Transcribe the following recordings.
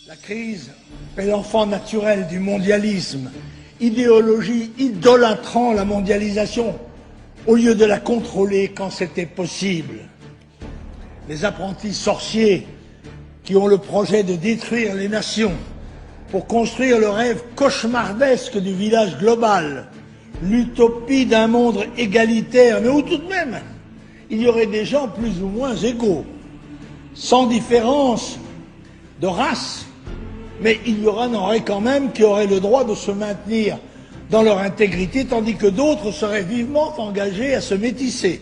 La crise est l'enfant naturel du mondialisme, idéologie idolâtrant la mondialisation au lieu de la contrôler quand c'était possible. Les apprentis sorciers qui ont le projet de détruire les nations pour construire le rêve cauchemardesque du village global, l'utopie d'un monde égalitaire, mais où tout de même il y aurait des gens plus ou moins égaux, sans différence de race, mais il y en aurait quand même qui auraient le droit de se maintenir dans leur intégrité, tandis que d'autres seraient vivement engagés à se métisser,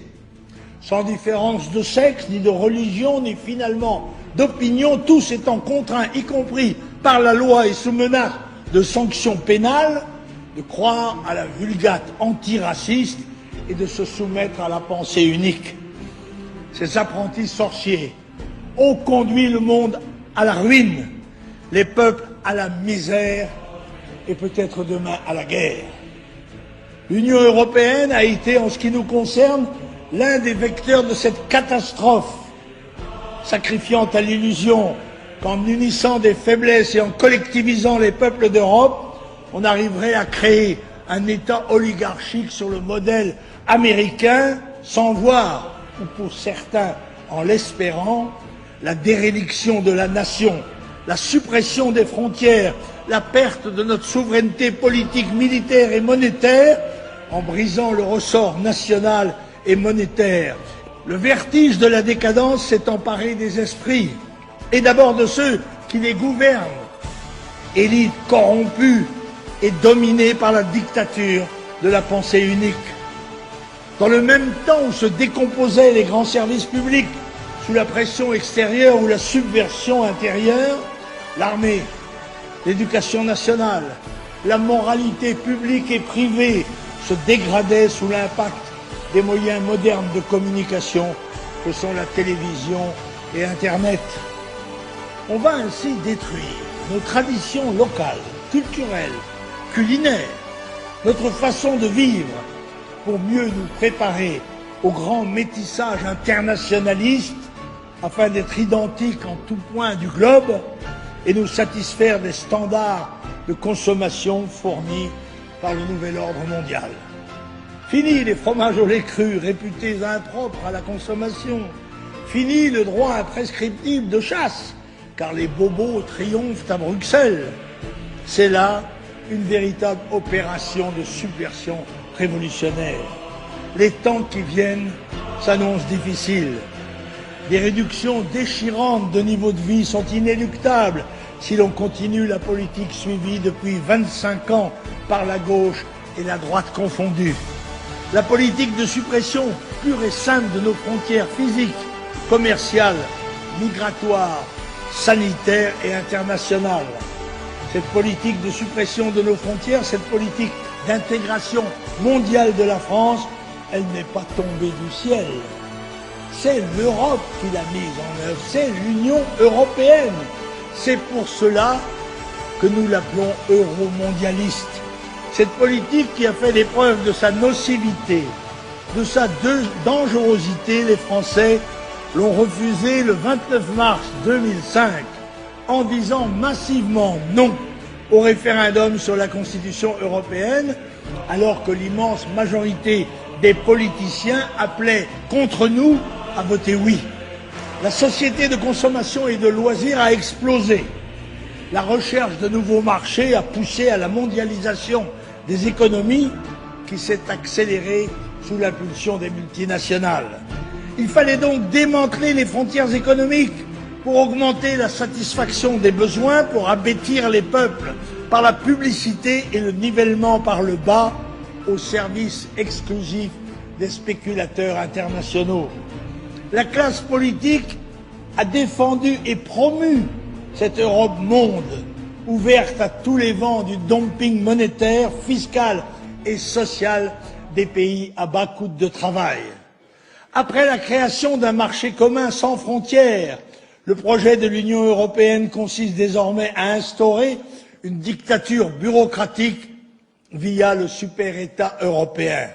sans différence de sexe, ni de religion, ni finalement d'opinion, tous étant contraints, y compris par la loi et sous menace de sanctions pénales, de croire à la vulgate antiraciste et de se soumettre à la pensée unique. Ces apprentis sorciers ont conduit le monde à la ruine, les peuples à la misère et peut-être demain à la guerre. L'Union européenne a été, en ce qui nous concerne, l'un des vecteurs de cette catastrophe, sacrifiant à l'illusion qu'en unissant des faiblesses et en collectivisant les peuples d'Europe, on arriverait à créer un État oligarchique sur le modèle américain, sans voir, ou pour certains en l'espérant, la déréliction de la nation, la suppression des frontières, la perte de notre souveraineté politique, militaire et monétaire, en brisant le ressort national et monétaire. Le vertige de la décadence s'est emparé des esprits, et d'abord de ceux qui les gouvernent, élite corrompue et dominée par la dictature de la pensée unique. Dans le même temps où se décomposaient les grands services publics sous la pression extérieure ou la subversion intérieure, l'armée, l'éducation nationale, la moralité publique et privée se dégradaient sous l'impact des moyens modernes de communication que sont la télévision et Internet. On va ainsi détruire nos traditions locales, culturelles, culinaires, notre façon de vivre pour mieux nous préparer au grand métissage internationaliste afin d'être identiques en tout point du globe et nous satisfaire des standards de consommation fournis par le nouvel ordre mondial. Fini les fromages au lait cru réputés impropres à la consommation. Fini le droit imprescriptible de chasse, car les bobos triomphent à Bruxelles. C'est là une véritable opération de subversion révolutionnaire. Les temps qui viennent s'annoncent difficiles. Des réductions déchirantes de niveau de vie sont inéluctables si l'on continue la politique suivie depuis 25 ans par la gauche et la droite confondues. La politique de suppression pure et simple de nos frontières physiques, commerciales, migratoires, sanitaires et internationales. Cette politique de suppression de nos frontières, cette politique d'intégration mondiale de la France, elle n'est pas tombée du ciel. C'est l'Europe qui l'a mise en œuvre, c'est l'Union européenne. C'est pour cela que nous l'appelons euromondialiste. Cette politique qui a fait des preuves de sa nocivité, de sa dangerosité, les Français l'ont refusée le 29 mars 2005 en disant massivement non au référendum sur la Constitution européenne, alors que l'immense majorité des politiciens appelaient contre nous à voter oui. La société de consommation et de loisirs a explosé. La recherche de nouveaux marchés a poussé à la mondialisation des économies qui s'est accélérée sous l'impulsion des multinationales. Il fallait donc démanteler les frontières économiques pour augmenter la satisfaction des besoins, pour abêtir les peuples par la publicité et le nivellement par le bas au service exclusif des spéculateurs internationaux. La classe politique a défendu et promu cette Europe monde, ouverte à tous les vents du dumping monétaire, fiscal et social des pays à bas coût de travail. Après la création d'un marché commun sans frontières, le projet de l'Union européenne consiste désormais à instaurer une dictature bureaucratique via le super-État européen.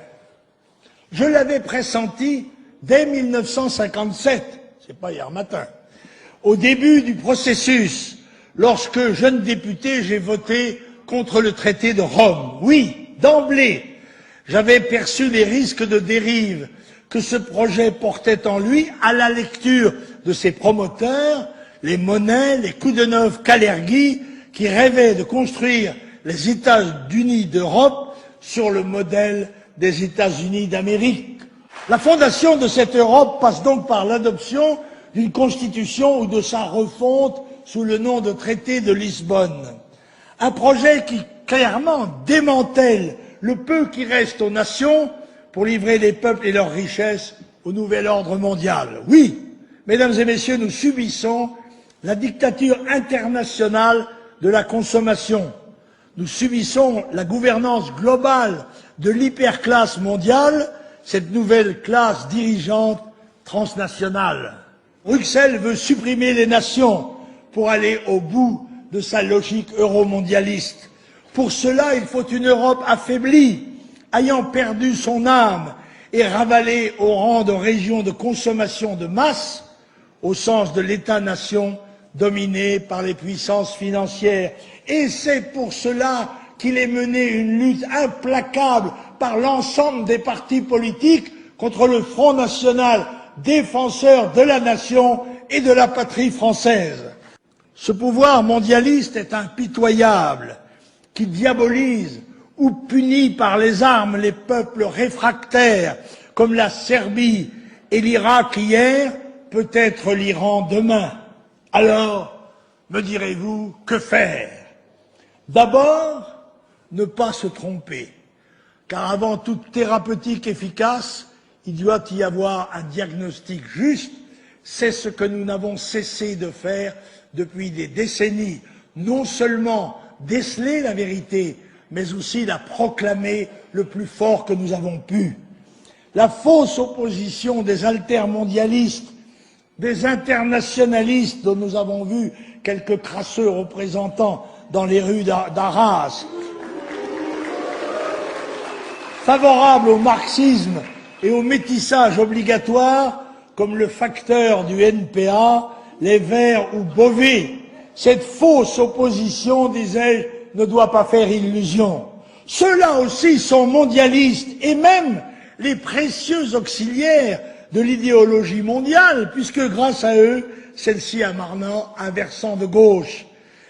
Je l'avais pressenti dès 1957, c'est pas hier matin, au début du processus, lorsque, jeune député, j'ai voté contre le traité de Rome. Oui, d'emblée, j'avais perçu les risques de dérive que ce projet portait en lui à la lecture de ses promoteurs, les Monnet, les Koudenov, Kalergi, qui rêvaient de construire les États-Unis d'Europe sur le modèle des États-Unis d'Amérique. La fondation de cette Europe passe donc par l'adoption d'une constitution ou de sa refonte sous le nom de traité de Lisbonne. Un projet qui clairement démantèle le peu qui reste aux nations pour livrer les peuples et leurs richesses au nouvel ordre mondial. Oui, mesdames et messieurs, nous subissons la dictature internationale de la consommation. Nous subissons la gouvernance globale de l'hyperclasse mondiale, cette nouvelle classe dirigeante transnationale. Bruxelles veut supprimer les nations pour aller au bout de sa logique euromondialiste. Pour cela, il faut une Europe affaiblie, ayant perdu son âme et ravalée au rang de région de consommation de masse, au sens de l'État-nation dominé par les puissances financières. Et c'est pour cela qu'il est mené une lutte implacable par l'ensemble des partis politiques contre le Front national défenseur de la nation et de la patrie française. Ce pouvoir mondialiste est impitoyable, qui diabolise ou punit par les armes les peuples réfractaires, comme la Serbie et l'Irak hier, peut-être l'Iran demain. Alors, me direz-vous, que faire? D'abord, ne pas se tromper, car avant toute thérapeutique efficace, il doit y avoir un diagnostic juste. C'est ce que nous n'avons cessé de faire depuis des décennies, non seulement déceler la vérité, mais aussi la proclamer le plus fort que nous avons pu. La fausse opposition des altermondialistes, des internationalistes dont nous avons vu quelques crasseux représentants dans les rues d'Arras, favorables au marxisme et au métissage obligatoire, comme le facteur du NPA, les Verts ou Beauvais. Cette fausse opposition, disais-je, ne doit pas faire illusion. Ceux-là aussi sont mondialistes, et même les précieux auxiliaires de l'idéologie mondiale, puisque grâce à eux, celle-ci a maintenant un versant de gauche.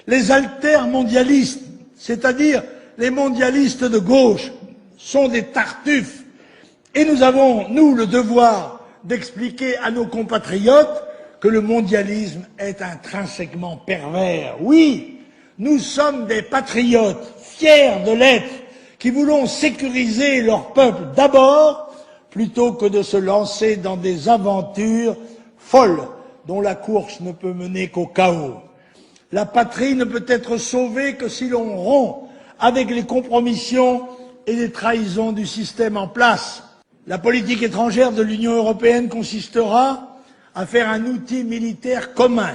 Les altermondialistes, c'est-à-dire les mondialistes de gauche, sont des tartuffes. Et nous avons, nous, le devoir d'expliquer à nos compatriotes que le mondialisme est intrinsèquement pervers. Oui, nous sommes des patriotes, fiers de l'être, qui voulons sécuriser leur peuple d'abord, plutôt que de se lancer dans des aventures folles dont la course ne peut mener qu'au chaos. La patrie ne peut être sauvée que si l'on rompt avec les compromissions et les trahisons du système en place. La politique étrangère de l'Union européenne consistera à faire un outil militaire commun,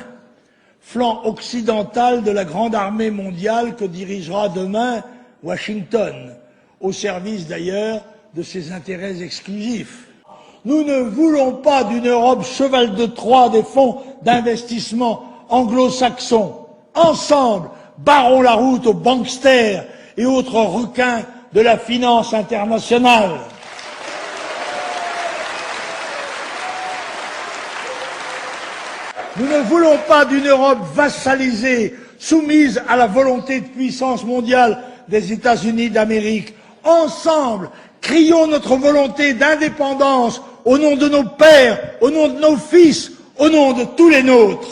flanc occidental de la grande armée mondiale que dirigera demain Washington, au service d'ailleurs de ses intérêts exclusifs. Nous ne voulons pas d'une Europe cheval de Troie des fonds d'investissement anglo-saxons. Ensemble, barrons la route aux banksters et autres requins de la finance internationale. Nous ne voulons pas d'une Europe vassalisée, soumise à la volonté de puissance mondiale des États-Unis d'Amérique. Ensemble, crions notre volonté d'indépendance au nom de nos pères, au nom de nos fils, au nom de tous les nôtres.